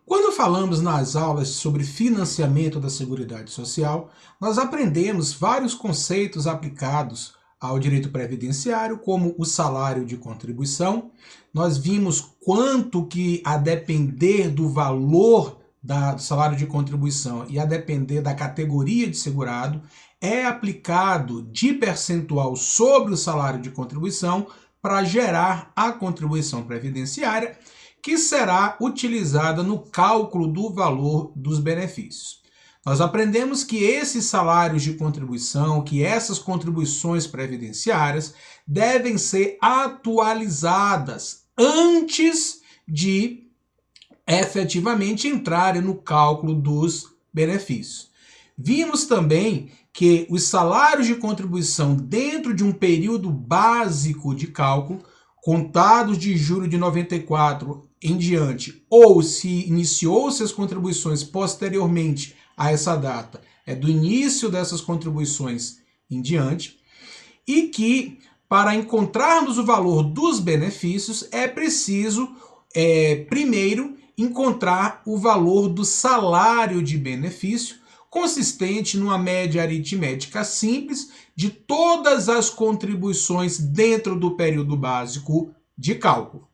Quando falamos nas aulas sobre financiamento da Seguridade Social, nós aprendemos vários conceitos aplicados ao direito previdenciário, como o salário de contribuição. Nós vimos quanto que, a depender do valor do salário de contribuição e a depender da categoria de segurado, é aplicado de percentual sobre o salário de contribuição para gerar a contribuição previdenciária, que será utilizada no cálculo do valor dos benefícios. Nós aprendemos que esses salários de contribuição, que essas contribuições previdenciárias devem ser atualizadas antes de efetivamente entrarem no cálculo dos benefícios. Vimos também que os salários de contribuição dentro de um período básico de cálculo, contados de julho de 94 em diante, ou se iniciou-se as contribuições posteriormente a essa data, é do início dessas contribuições em diante, e que para encontrarmos o valor dos benefícios é preciso, primeiro, encontrar o valor do salário de benefício, consistente numa média aritmética simples de todas as contribuições dentro do período básico de cálculo.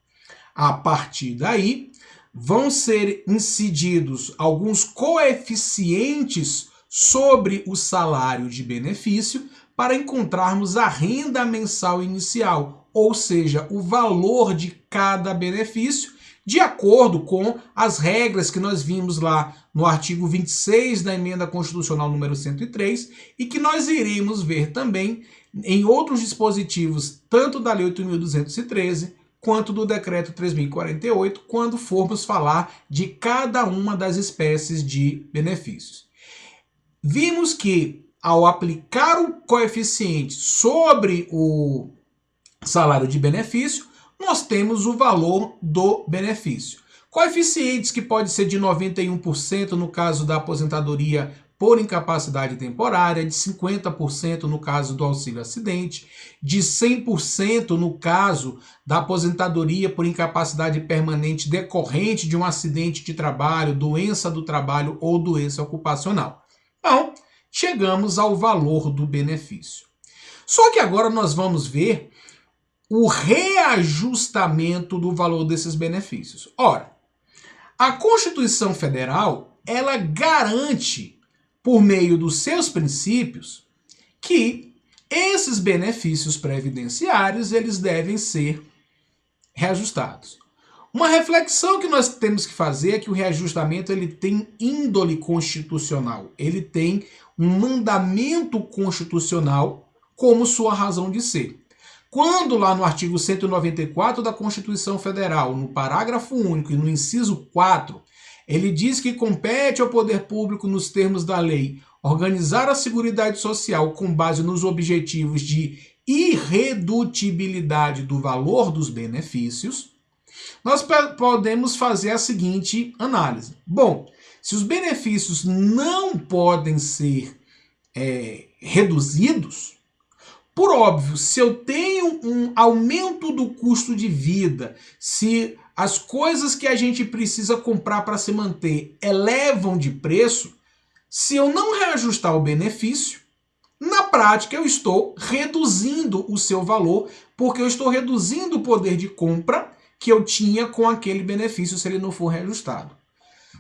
A partir daí, vão ser incididos alguns coeficientes sobre o salário de benefício para encontrarmos a renda mensal inicial, ou seja, o valor de cada benefício, de acordo com as regras que nós vimos lá no artigo 26 da Emenda Constitucional número 103 e que nós iremos ver também em outros dispositivos, tanto da Lei 8.213 quanto do Decreto 3.048, quando formos falar de cada uma das espécies de benefícios. Vimos que, ao aplicar o coeficiente sobre o salário de benefício, nós temos o valor do benefício. Coeficientes que pode ser de 91% no caso da aposentadoria por incapacidade temporária, de 50% no caso do auxílio-acidente, de 100% no caso da aposentadoria por incapacidade permanente decorrente de um acidente de trabalho, doença do trabalho ou doença ocupacional. Então, chegamos ao valor do benefício. Só que agora nós vamos ver o reajustamento do valor desses benefícios. Ora, a Constituição Federal, ela garante, por meio dos seus princípios, que esses benefícios previdenciários eles devem ser reajustados. Uma reflexão que nós temos que fazer é que o reajustamento ele tem índole constitucional, ele tem um mandamento constitucional como sua razão de ser. Quando lá no artigo 194 da Constituição Federal, no parágrafo único e no inciso 4, ele diz que compete ao poder público, nos termos da lei, organizar a Seguridade Social com base nos objetivos de irredutibilidade do valor dos benefícios, nós podemos fazer a seguinte análise. Bom, se os benefícios não podem ser reduzidos, por óbvio, se eu tenho um aumento do custo de vida, se as coisas que a gente precisa comprar para se manter elevam de preço, se eu não reajustar o benefício, na prática eu estou reduzindo o seu valor, porque eu estou reduzindo o poder de compra que eu tinha com aquele benefício se ele não for reajustado.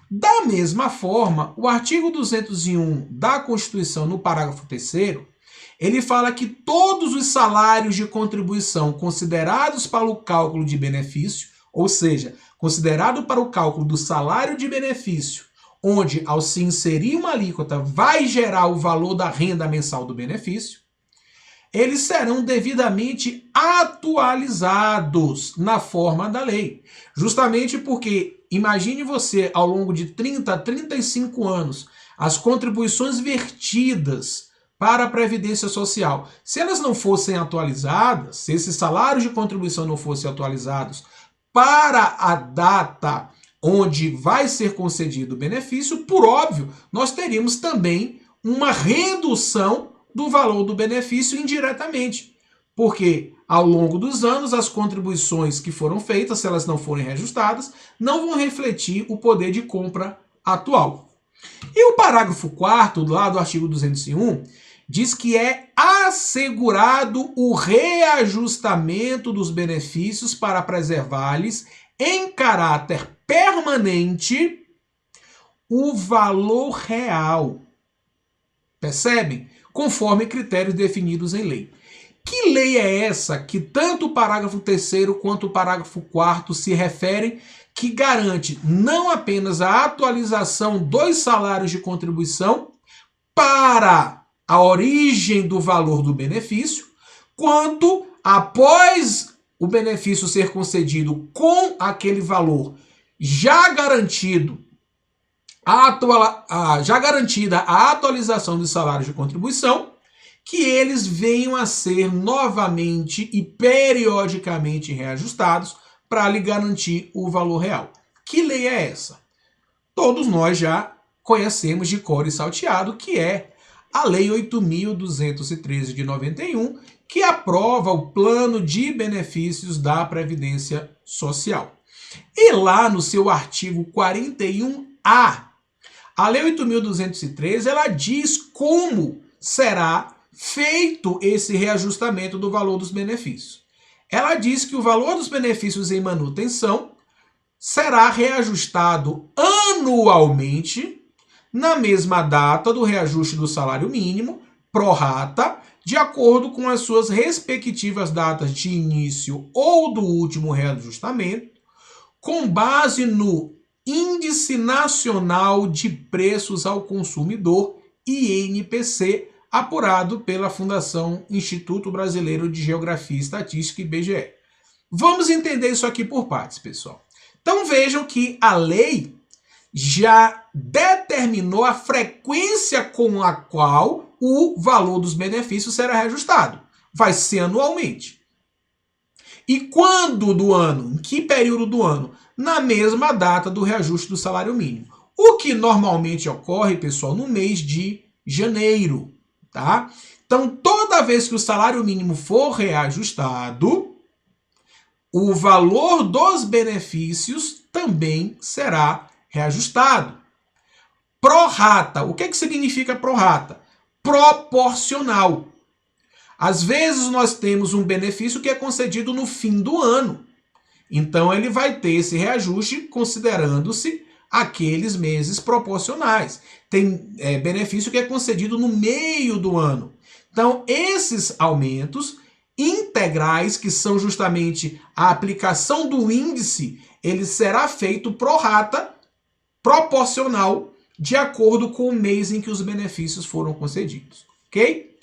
Da mesma forma, o artigo 201 da Constituição, no parágrafo 3º, ele fala que todos os salários de contribuição considerados para o cálculo de benefício, ou seja, considerado para o cálculo do salário de benefício, onde ao se inserir uma alíquota vai gerar o valor da renda mensal do benefício, eles serão devidamente atualizados na forma da lei. Justamente porque, imagine você, ao longo de 30 a 35 anos, as contribuições vertidas para a Previdência Social, se elas não fossem atualizadas, se esses salários de contribuição não fossem atualizados para a data onde vai ser concedido o benefício, por óbvio, nós teríamos também uma redução do valor do benefício indiretamente. porque ao longo dos anos as contribuições que foram feitas, se elas não forem reajustadas, não vão refletir o poder de compra atual. E o parágrafo 4º, lá do artigo 201, diz que é assegurado o reajustamento dos benefícios para preservar-lhes em caráter permanente o valor real. Percebem? Conforme critérios definidos em lei. Que lei é essa que tanto o parágrafo 3º quanto o parágrafo 4º se referem, que garante não apenas a atualização dos salários de contribuição para a origem do valor do benefício, quanto após o benefício ser concedido com aquele valor já garantida a atualização dos salários de contribuição, que eles venham a ser novamente e periodicamente reajustados para lhe garantir o valor real. Que lei é essa? Todos nós já conhecemos de cor e salteado, que é a Lei 8.213 de 91, que aprova o plano de benefícios da Previdência Social. E lá no seu artigo 41A, a Lei 8.213, ela diz como será feito esse reajustamento do valor dos benefícios. Ela diz que o valor dos benefícios em manutenção será reajustado anualmente na mesma data do reajuste do salário mínimo, pro rata, de acordo com as suas respectivas datas de início ou do último reajustamento, com base no Índice Nacional de Preços ao Consumidor, INPC, apurado pela Fundação Instituto Brasileiro de Geografia e Estatística, IBGE. Vamos entender isso aqui por partes, pessoal. Então vejam que a lei já determinou a frequência com a qual o valor dos benefícios será reajustado. Vai ser anualmente. E quando do ano? Em que período do ano? Na mesma data do reajuste do salário mínimo. O que normalmente ocorre, pessoal, no mês de janeiro, tá? Então, toda vez que o salário mínimo for reajustado, o valor dos benefícios também será reajustado. Pro rata. O que significa pro rata? Proporcional. Às vezes nós temos um benefício que é concedido no fim do ano. Então ele vai ter esse reajuste considerando-se aqueles meses proporcionais. Tem benefício que é concedido no meio do ano. Então esses aumentos integrais, que são justamente a aplicação do índice, ele será feito pro rata, proporcional, de acordo com o mês em que os benefícios foram concedidos. Ok?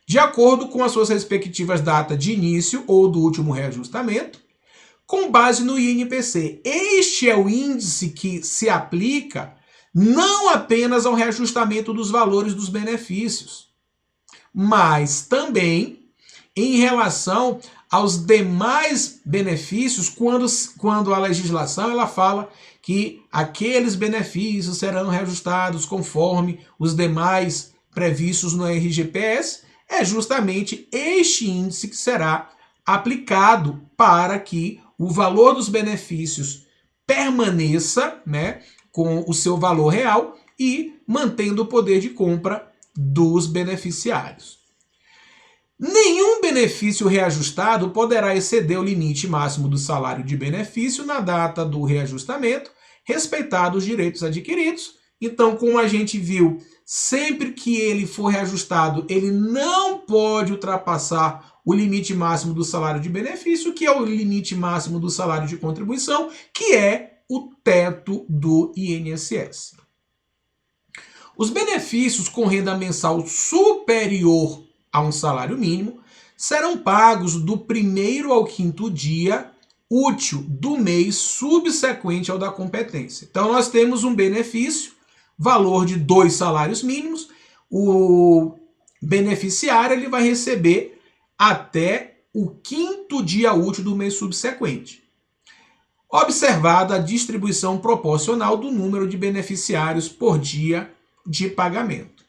De acordo com as suas respectivas datas de início ou do último reajustamento, com base no INPC. Este é o índice que se aplica não apenas ao reajustamento dos valores dos benefícios, mas também em relação aos demais benefícios, quando a legislação ela fala que aqueles benefícios serão reajustados conforme os demais previstos no RGPS. É justamente este índice que será aplicado para que o valor dos benefícios permaneça, né, com o seu valor real e mantendo o poder de compra dos beneficiários. Nenhum benefício reajustado poderá exceder o limite máximo do salário de benefício na data do reajustamento, respeitados os direitos adquiridos. Então, como a gente viu, sempre que ele for reajustado, ele não pode ultrapassar o limite máximo do salário de benefício, que é o limite máximo do salário de contribuição, que é o teto do INSS. Os benefícios com renda mensal superior a um salário mínimo serão pagos do 1º ao 5º dia útil do mês subsequente ao da competência. Então, nós temos um benefício, valor de 2 salários mínimos, o beneficiário ele vai receber até o 5º dia útil do mês subsequente. Observada a distribuição proporcional do número de beneficiários por dia de pagamento.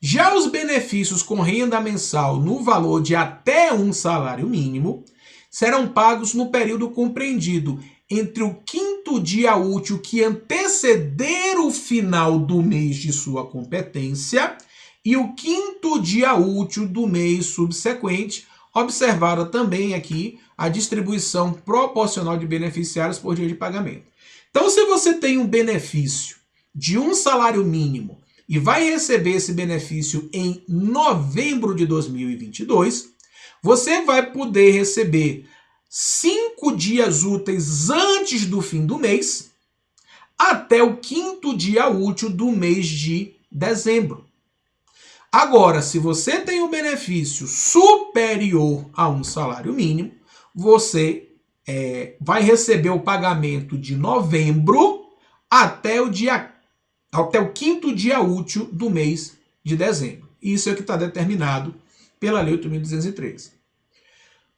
Já os benefícios com renda mensal no valor de até um salário mínimo serão pagos no período compreendido entre o 5º dia útil que anteceder o final do mês de sua competência e o 5º dia útil do mês subsequente, observada também aqui a distribuição proporcional de beneficiários por dia de pagamento. Então, se você tem um benefício de um salário mínimo e vai receber esse benefício em novembro de 2022, você vai poder receber 5 dias úteis antes do fim do mês, até o 5º dia útil do mês de dezembro. Agora, se você tem um benefício superior a um salário mínimo, você vai receber o pagamento de novembro até o 5º dia útil do mês de dezembro. Isso é o que está determinado pela Lei 8.213.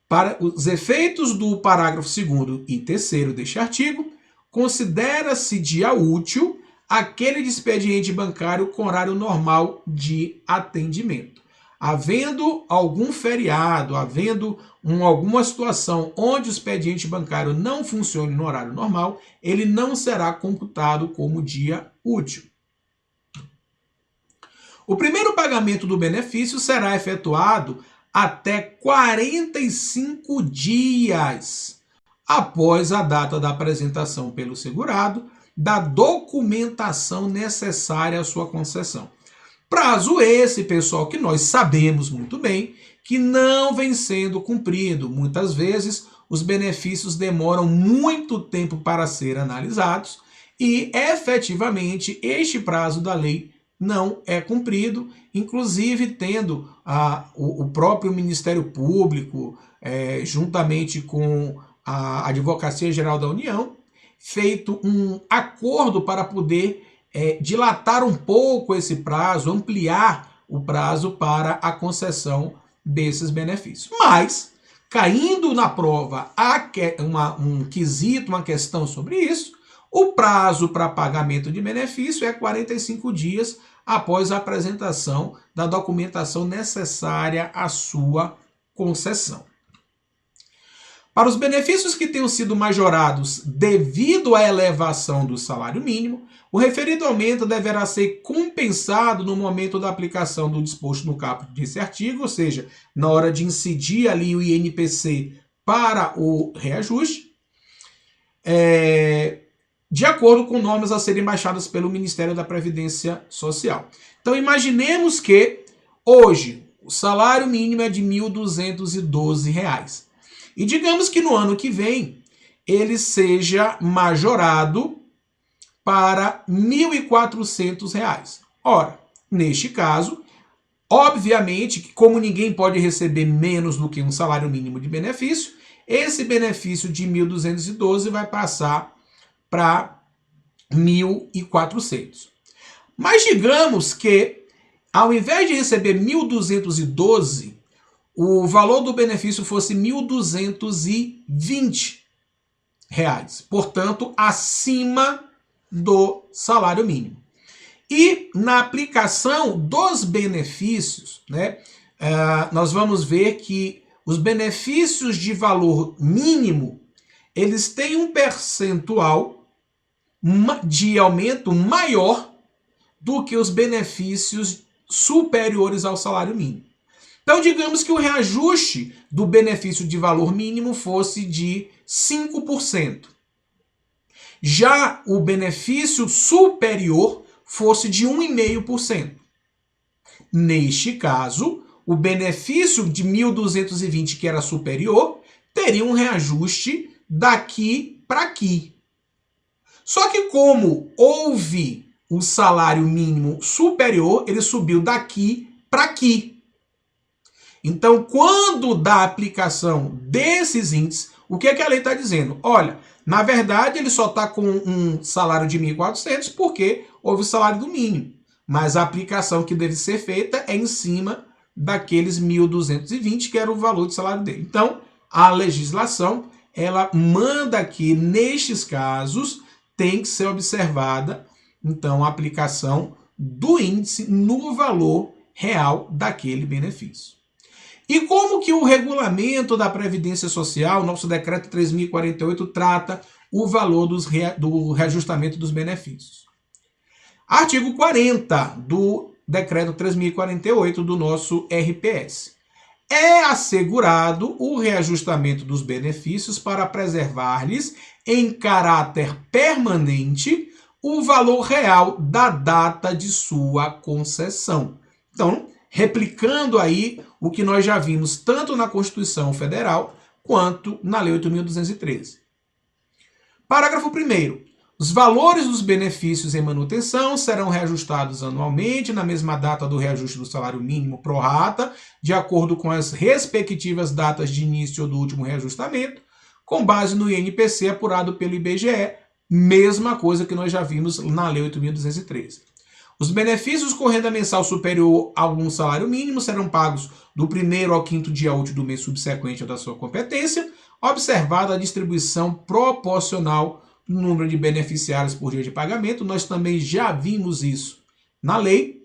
Para os efeitos do parágrafo 2º e 3º deste artigo, considera-se dia útil aquele de expediente bancário com horário normal de atendimento. Havendo algum feriado, havendo alguma situação onde o expediente bancário não funcione no horário normal, ele não será computado como dia útil. O primeiro pagamento do benefício será efetuado até 45 dias após a data da apresentação pelo segurado da documentação necessária à sua concessão. Prazo esse, pessoal, que nós sabemos muito bem que não vem sendo cumprido. Muitas vezes os benefícios demoram muito tempo para ser analisados e, efetivamente, este prazo da lei não é cumprido, inclusive tendo o próprio Ministério Público, juntamente com a Advocacia Geral da União, feito um acordo para poder dilatar um pouco esse prazo, ampliar o prazo para a concessão desses benefícios. Mas, caindo na prova um quesito, uma questão sobre isso, o prazo para pagamento de benefício é 45 dias após a apresentação da documentação necessária à sua concessão. Para os benefícios que tenham sido majorados devido à elevação do salário mínimo, o referido aumento deverá ser compensado no momento da aplicação do disposto no caput desse artigo, ou seja, na hora de incidir ali o INPC para o reajuste, de acordo com normas a serem baixadas pelo Ministério da Previdência Social. Então, imaginemos que hoje o salário mínimo é de R$ 1.212. E digamos que no ano que vem ele seja majorado para R$ 1.400. Ora, neste caso, obviamente que como ninguém pode receber menos do que um salário mínimo de benefício, esse benefício de 1.212 vai passar para 1.400. Mas digamos que, ao invés de receber 1.212, o valor do benefício fosse R$ 1.220, portanto, acima do salário mínimo. E na aplicação dos benefícios, nós vamos ver que os benefícios de valor mínimo, eles têm um percentual de aumento maior do que os benefícios superiores ao salário mínimo. Então, digamos que o reajuste do benefício de valor mínimo fosse de 5%. Já o benefício superior fosse de 1,5%. Neste caso, o benefício de 1.220, que era superior, teria um reajuste daqui para aqui. Só que como houve o salário mínimo superior, ele subiu daqui para aqui. Então, quando dá a aplicação desses índices, o que a lei está dizendo? Olha, na verdade, ele só está com um salário de 1.400 porque houve o salário do mínimo. Mas a aplicação que deve ser feita é em cima daqueles 1.220, que era o valor de salário dele. Então, a legislação, ela manda que, nestes casos, tem que ser observada, então, a aplicação do índice no valor real daquele benefício. E como que o regulamento da Previdência Social, nosso decreto 3.048, trata o valor do reajustamento dos benefícios? Artigo 40 do decreto 3.048 do nosso RPS. É assegurado o reajustamento dos benefícios para preservar-lhes, em caráter permanente, o valor real da data de sua concessão. Então, replicando aí o que nós já vimos tanto na Constituição Federal quanto na Lei 8.213. Parágrafo 1º. Os valores dos benefícios em manutenção serão reajustados anualmente na mesma data do reajuste do salário mínimo pro rata, de acordo com as respectivas datas de início ou do último reajustamento, com base no INPC apurado pelo IBGE, mesma coisa que nós já vimos na Lei 8.213. Os benefícios com renda mensal superior a um salário mínimo serão pagos do 1º ao 5º dia útil do mês subsequente ao da sua competência, observada a distribuição proporcional do número de beneficiários por dia de pagamento. Nós também já vimos isso na lei.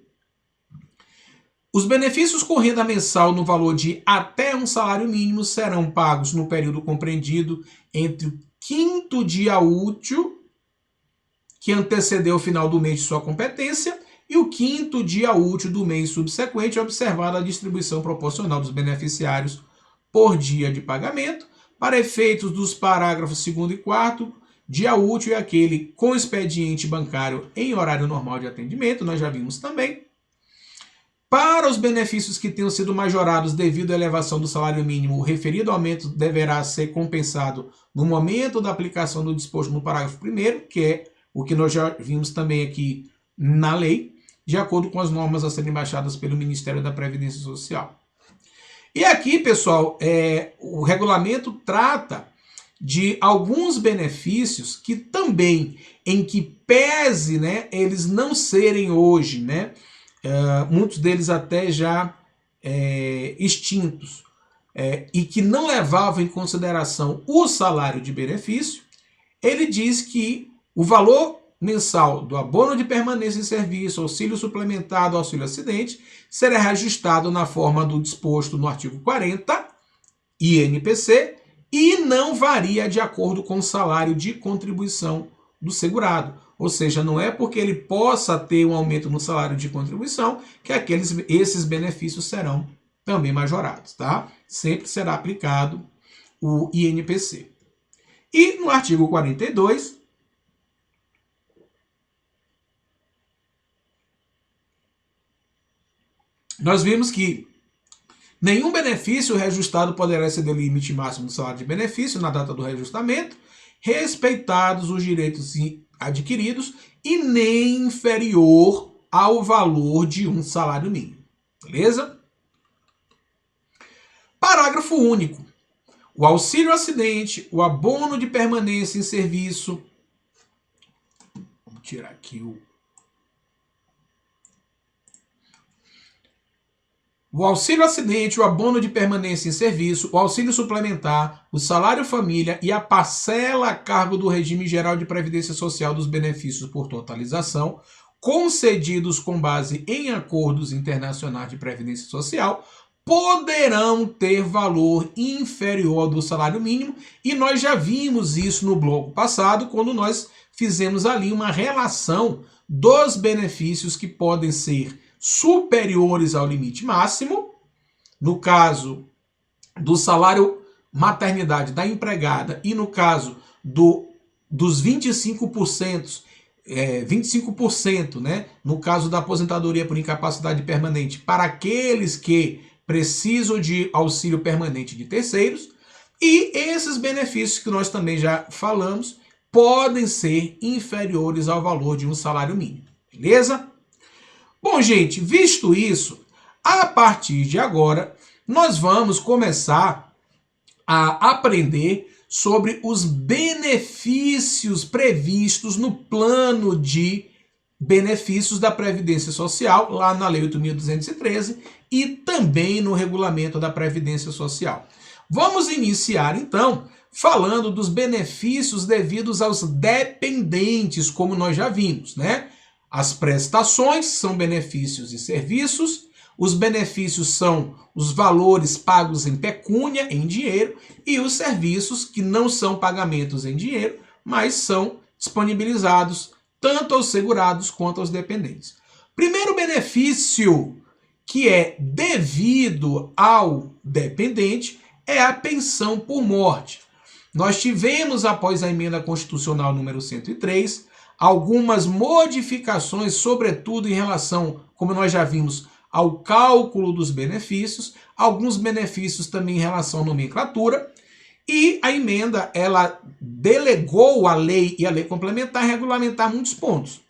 Os benefícios com renda mensal no valor de até um salário mínimo serão pagos no período compreendido entre o 5º dia útil que antecedeu o final do mês de sua competência e o 5º dia útil do mês subsequente, observada a distribuição proporcional dos beneficiários por dia de pagamento. Para efeitos dos parágrafos 2º e 4º, dia útil é aquele com expediente bancário em horário normal de atendimento, nós já vimos também. Para os benefícios que tenham sido majorados devido à elevação do salário mínimo, o referido aumento deverá ser compensado no momento da aplicação do disposto no parágrafo 1º, que é o que nós já vimos também aqui na lei, de acordo com as normas a serem baixadas pelo Ministério da Previdência Social. E aqui, pessoal, o regulamento trata de alguns benefícios que também, em que pese, né, eles não serem hoje, né, muitos deles até já extintos, e que não levavam em consideração o salário de benefício, ele diz que o valor mensal do abono de permanência em serviço, auxílio suplementado, auxílio acidente, será reajustado na forma do disposto no artigo 40, INPC, e não varia de acordo com o salário de contribuição do segurado. Ou seja, não é porque ele possa ter um aumento no salário de contribuição que esses benefícios serão também majorados, tá? Sempre será aplicado o INPC. E no artigo 42, nós vimos que nenhum benefício reajustado poderá exceder o limite máximo do salário de benefício na data do reajustamento, respeitados os direitos adquiridos e nem inferior ao valor de um salário mínimo. Beleza? Parágrafo único. O auxílio acidente, o abono de permanência em serviço. Vamos tirar aqui o auxílio acidente, o abono de permanência em serviço, o auxílio suplementar, o salário família e a parcela a cargo do regime geral de previdência social dos benefícios por totalização, concedidos com base em acordos internacionais de previdência social, poderão ter valor inferior ao do salário mínimo, e nós já vimos isso no bloco passado, quando nós fizemos ali uma relação dos benefícios que podem ser superiores ao limite máximo, no caso do salário maternidade da empregada e no caso dos 25%, 25%, né, no caso da aposentadoria por incapacidade permanente para aqueles que precisam de auxílio permanente de terceiros, e esses benefícios que nós também já falamos podem ser inferiores ao valor de um salário mínimo, beleza? Bom, gente, visto isso, a partir de agora, nós vamos começar a aprender sobre os benefícios previstos no plano de benefícios da Previdência Social, lá na Lei 8.213, e também no Regulamento da Previdência Social. Vamos iniciar, então, falando dos benefícios devidos aos dependentes, como nós já vimos, né? As prestações são benefícios e serviços, Os benefícios são os valores pagos em pecúnia, em dinheiro, e os serviços que não são pagamentos em dinheiro, mas são disponibilizados tanto aos segurados quanto aos dependentes. Primeiro benefício que é devido ao dependente é a pensão por morte. Nós tivemos, após a emenda constitucional número 103, algumas modificações, sobretudo em relação, como nós já vimos, ao cálculo dos benefícios, alguns benefícios também em relação à nomenclatura, e a emenda, ela delegou à lei e à lei complementar regulamentar muitos pontos.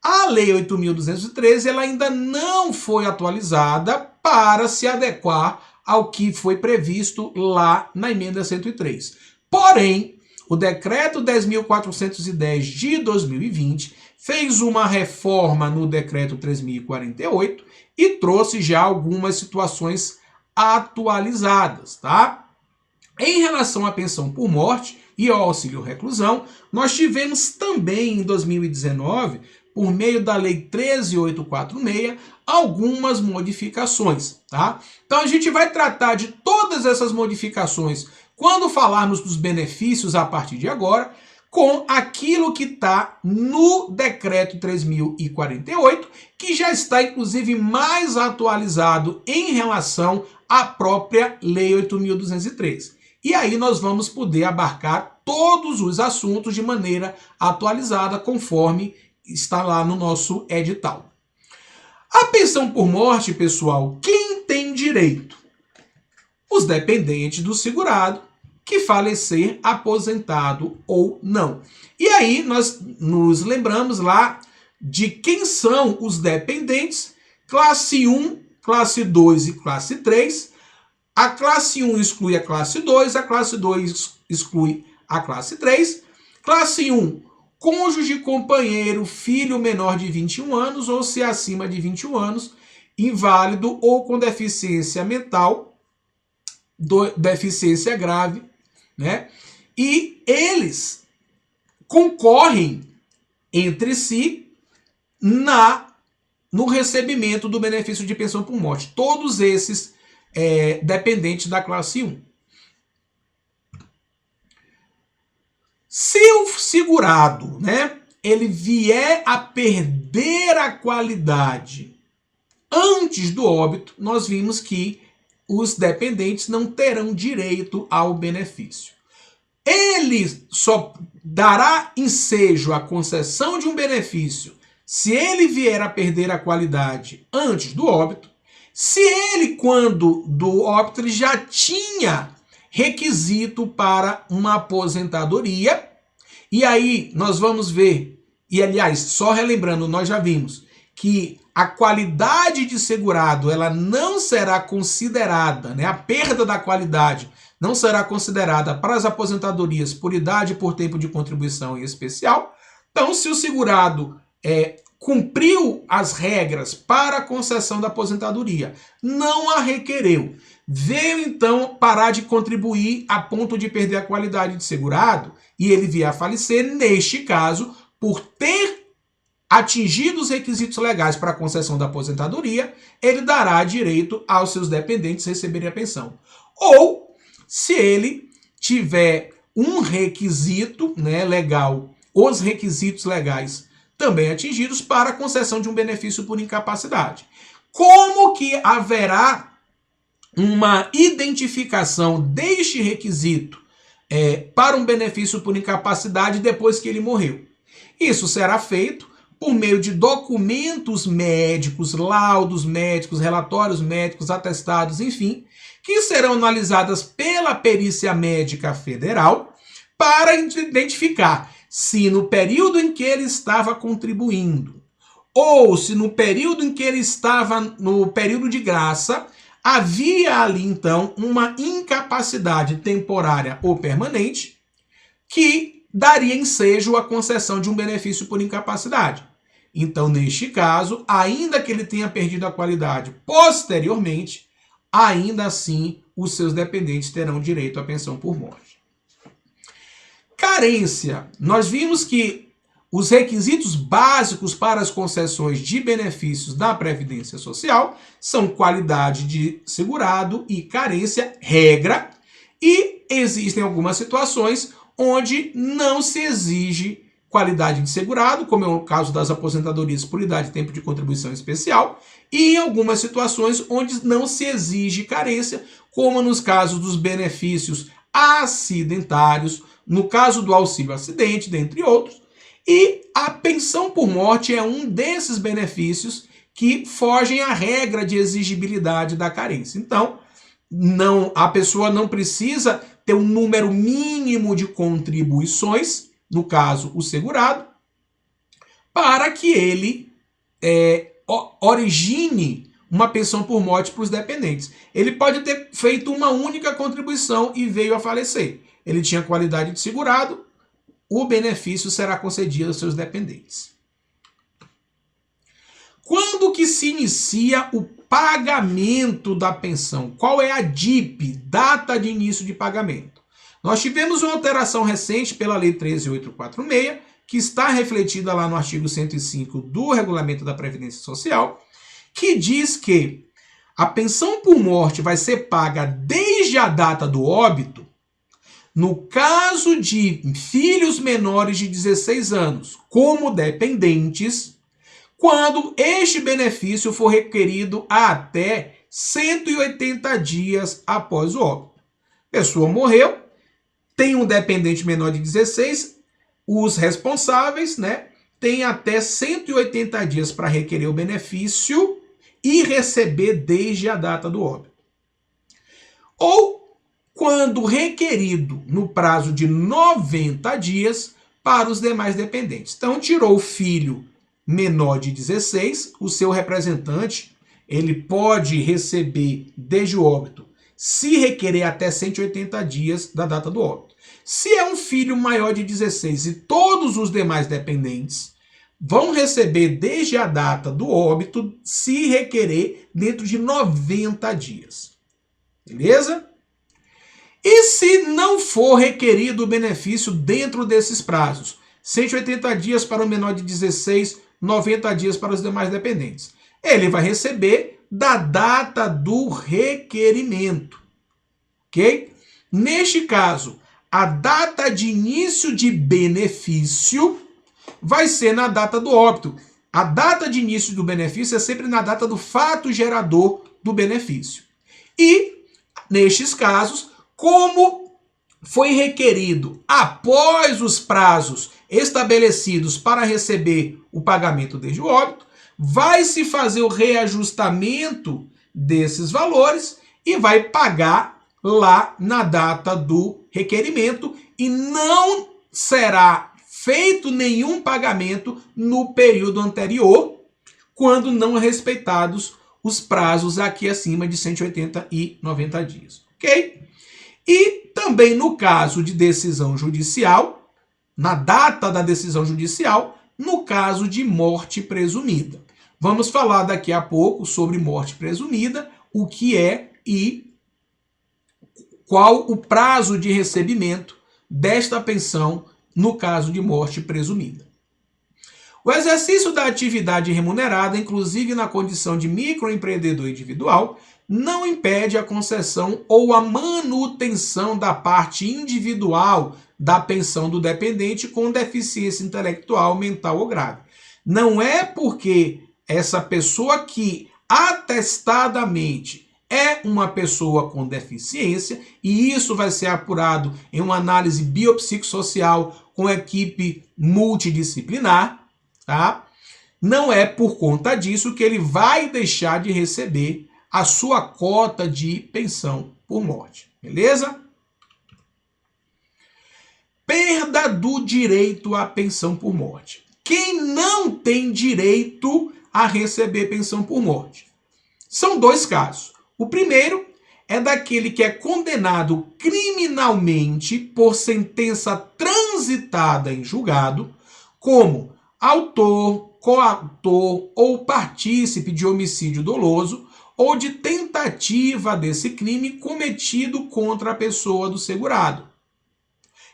A Lei 8.213 ela ainda não foi atualizada para se adequar ao que foi previsto lá na emenda 103. Porém, o Decreto 10.410 de 2020 fez uma reforma no Decreto 3.048 e trouxe já algumas situações atualizadas, tá? Em relação à pensão por morte e ao auxílio reclusão, nós tivemos também em 2019, por meio da Lei 13.846, algumas modificações, tá? Então a gente vai tratar de todas essas modificações quando falarmos dos benefícios a partir de agora, com aquilo que está no Decreto 3.048, que já está inclusive mais atualizado em relação à própria Lei 8.213. E aí nós vamos poder abarcar todos os assuntos de maneira atualizada, conforme está lá no nosso edital. A pensão por morte, pessoal, quem tem direito? Os dependentes do segurado que falecer aposentado ou não. E aí nós nos lembramos lá de quem são os dependentes, classe 1, classe 2 e classe 3. A classe 1 exclui a classe 2, a classe 2 exclui a classe 3. Classe 1, cônjuge, companheiro, filho menor de 21 anos ou se acima de 21 anos, inválido ou com deficiência mental, deficiência grave, né? E eles concorrem entre si no recebimento do benefício de pensão por morte. Todos esses dependentes da classe 1. Se o segurado, né, ele vier a perder a qualidade antes do óbito, nós vimos que os dependentes não terão direito ao benefício. Ele só dará ensejo à concessão de um benefício se ele vier a perder a qualidade antes do óbito, se ele, quando do óbito, ele já tinha requisito para uma aposentadoria, e aí nós vamos ver, e aliás, só relembrando, nós já vimos que a qualidade de segurado ela não será considerada, né, a perda da qualidade não será considerada para as aposentadorias por idade e por tempo de contribuição em especial. Então, se o segurado cumpriu as regras para a concessão da aposentadoria, não a requereu, veio então parar de contribuir a ponto de perder a qualidade de segurado e ele vier a falecer, neste caso, por ter atingido os requisitos legais para a concessão da aposentadoria, ele dará direito aos seus dependentes receberem a pensão. Ou, se ele tiver um requisito, né, legal, os requisitos legais também atingidos para a concessão de um benefício por incapacidade. Como que haverá uma identificação deste requisito para um benefício por incapacidade depois que ele morreu? Isso será feito por meio de documentos médicos, laudos médicos, relatórios médicos, atestados, enfim, que serão analisadas pela Perícia Médica Federal para identificar se no período em que ele estava contribuindo ou se no período em que ele estava no período de graça, havia ali então uma incapacidade temporária ou permanente que daria ensejo à concessão de um benefício por incapacidade. Então, neste caso, ainda que ele tenha perdido a qualidade posteriormente, ainda assim os seus dependentes terão direito à pensão por morte. Carência. Nós vimos que os requisitos básicos para as concessões de benefícios da Previdência Social são qualidade de segurado e carência, regra, e existem algumas situações onde não se exige qualidade de segurado, como é o caso das aposentadorias por idade e tempo de contribuição especial, e em algumas situações onde não se exige carência, como nos casos dos benefícios acidentários, no caso do auxílio acidente, dentre outros. E a pensão por morte é um desses benefícios que fogem à regra de exigibilidade da carência. Então, a pessoa não precisa ter um número mínimo de contribuições, no caso o segurado, para que ele origine uma pensão por morte para os dependentes. Ele pode ter feito uma única contribuição e veio a falecer. Ele tinha qualidade de segurado, o benefício será concedido aos seus dependentes. Quando que se inicia o pagamento da pensão? Qual é a DIP, data de início de pagamento? Nós tivemos uma alteração recente pela Lei 13.846, que está refletida lá no artigo 105 do Regulamento da Previdência Social, que diz que a pensão por morte vai ser paga desde a data do óbito, no caso de filhos menores de 16 anos, como dependentes, quando este benefício for requerido até 180 dias após o óbito. A pessoa morreu, tem um dependente menor de 16, os responsáveis, têm até 180 dias para requerer o benefício e receber desde a data do óbito. Ou quando requerido no prazo de 90 dias para os demais dependentes. Então, tirou o filho menor de 16, o seu representante, ele pode receber desde o óbito, se requerer até 180 dias da data do óbito. Se é um filho maior de 16 e todos os demais dependentes vão receber desde a data do óbito, se requerer dentro de 90 dias. Beleza? E se não for requerido o benefício dentro desses prazos? 180 dias para o menor de 16, 90 dias para os demais dependentes. Ele vai receber da data do requerimento. Ok? Neste caso, a data de início de benefício vai ser na data do óbito. A data de início do benefício é sempre na data do fato gerador do benefício. E, nestes casos, como foi requerido após os prazos estabelecidos para receber o pagamento desde o óbito, vai se fazer o reajustamento desses valores e vai pagar lá na data do requerimento e não será feito nenhum pagamento no período anterior, quando não respeitados os prazos aqui acima de 180 e 90 dias. Ok? E também no caso de decisão judicial, na data da decisão judicial, no caso de morte presumida. Vamos falar daqui a pouco sobre morte presumida, o que é e qual o prazo de recebimento desta pensão no caso de morte presumida. O exercício da atividade remunerada, inclusive na condição de microempreendedor individual, não impede a concessão ou a manutenção da parte individual da pensão do dependente com deficiência intelectual, mental ou grave. Não é porque essa pessoa que atestadamente é uma pessoa com deficiência, e isso vai ser apurado em uma análise biopsicossocial com equipe multidisciplinar, tá? Não é por conta disso que ele vai deixar de receber a sua cota de pensão por morte, beleza? Perda do direito à pensão por morte. Quem não tem direito a receber pensão por morte? São dois casos. O primeiro é daquele que é condenado criminalmente por sentença transitada em julgado, como autor, coautor ou partícipe de homicídio doloso, ou de tentativa desse crime cometido contra a pessoa do segurado,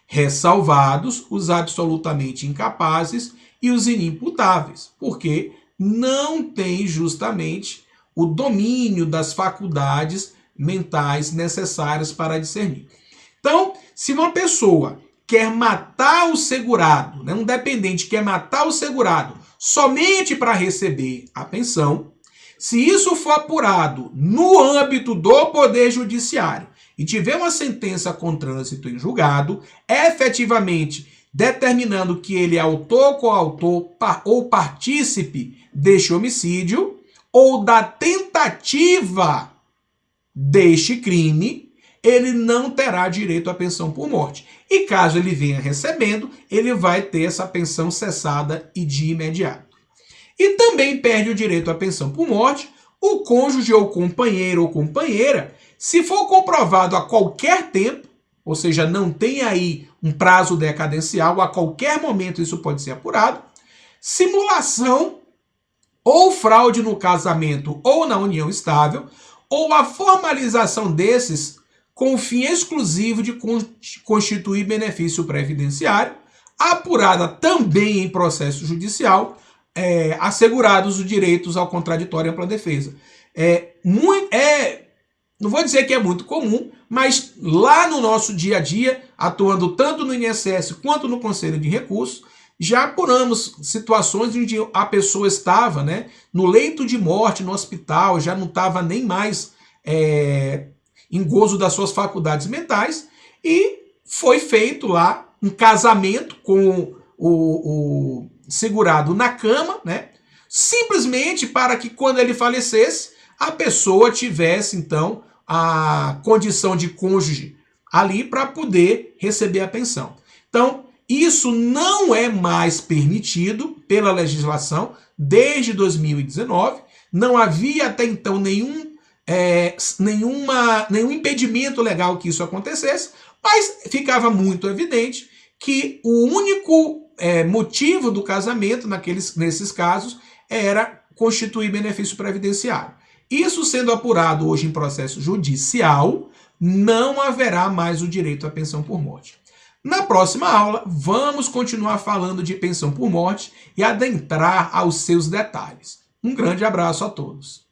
ressalvados os absolutamente incapazes e os inimputáveis, porque não tem justamente o domínio das faculdades mentais necessárias para discernir. Então, se uma pessoa quer matar o segurado, né, um dependente quer matar o segurado somente para receber a pensão, se isso for apurado no âmbito do Poder Judiciário e tiver uma sentença com trânsito em julgado, efetivamente determinando que ele é autor, coautor ou partícipe deste homicídio ou da tentativa deste crime, ele não terá direito à pensão por morte. E caso ele venha recebendo, ele vai ter essa pensão cessada e de imediato. E também perde o direito à pensão por morte o cônjuge ou companheiro ou companheira, se for comprovado a qualquer tempo, ou seja, não tem aí um prazo decadencial, a qualquer momento isso pode ser apurado, simulação ou fraude no casamento ou na união estável, ou a formalização desses com o fim exclusivo de constituir benefício previdenciário, apurada também em processo judicial, assegurados os direitos ao contraditório e ampla defesa. Não vou dizer que é muito comum, mas lá no nosso dia a dia, atuando tanto no INSS quanto no Conselho de Recursos, já apuramos situações onde a pessoa estava, né, no leito de morte, no hospital, já não estava nem mais em gozo das suas faculdades mentais, e foi feito lá um casamento com o segurado na cama, né, simplesmente para que quando ele falecesse, a pessoa tivesse, então, a condição de cônjuge ali para poder receber a pensão. Então, isso não é mais permitido pela legislação desde 2019. Não havia até então nenhum impedimento legal que isso acontecesse, mas ficava muito evidente que o único motivo do casamento nesses casos era constituir benefício previdenciário. Isso sendo apurado hoje em processo judicial, não haverá mais o direito à pensão por morte. Na próxima aula, vamos continuar falando de pensão por morte e adentrar aos seus detalhes. Um grande abraço a todos.